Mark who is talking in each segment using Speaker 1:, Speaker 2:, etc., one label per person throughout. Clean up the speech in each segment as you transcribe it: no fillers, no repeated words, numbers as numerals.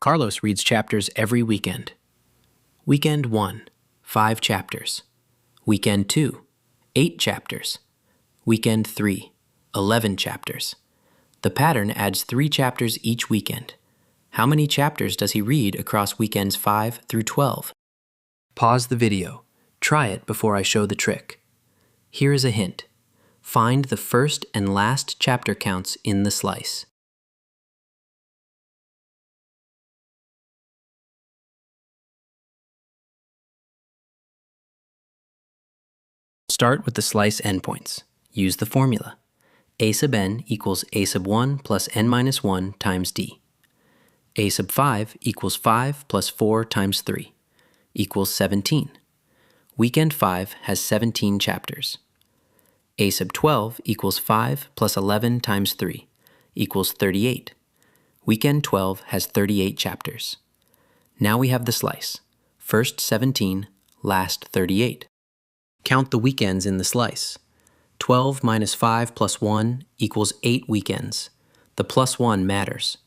Speaker 1: Carlos reads chapters every weekend. Weekend 1, 5 chapters. Weekend 2, 8 chapters. Weekend 3, 11 chapters. The pattern adds 3 chapters each weekend. How many chapters does he read across weekends 5 through 12? Pause the video. Try it before I show the trick. Here is a hint. Find the first and last chapter counts in the slice. Start with the slice endpoints. Use the formula. A sub n equals a sub 1 plus n minus 1 times d. A sub 5 equals 5 plus 4 times 3 equals 17. Weekend 5 has 17 chapters. A sub 12 equals 5 plus 11 times 3 equals 38. Weekend 12 has 38 chapters. Now we have the slice. First 17, last 38. Count the weekends in the slice. 12 minus 5 plus 1 equals 8 weekends. The plus 1 matters.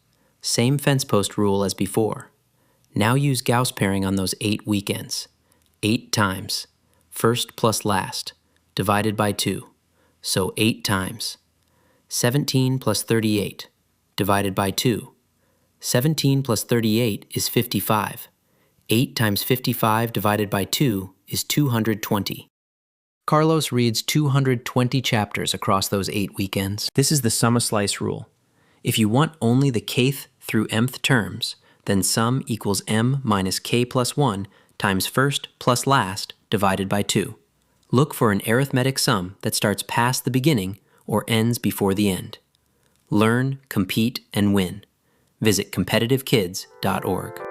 Speaker 1: Same fence post rule as before. Now use Gauss pairing on those 8 weekends. 8 times. First plus last, divided by 2. So 8 times. 17 plus 38, divided by 2. 17 plus 38 is 55. 8 times 55 divided by 2 is 220. Carlos reads 220 chapters across those 8 weekends. This is the summa slice rule. If you want only the kth through mth terms, then sum equals m minus k plus 1 times first plus last divided by 2. Look for an arithmetic sum that starts past the beginning or ends before the end. Learn, compete, and win. Visit competitivekids.org.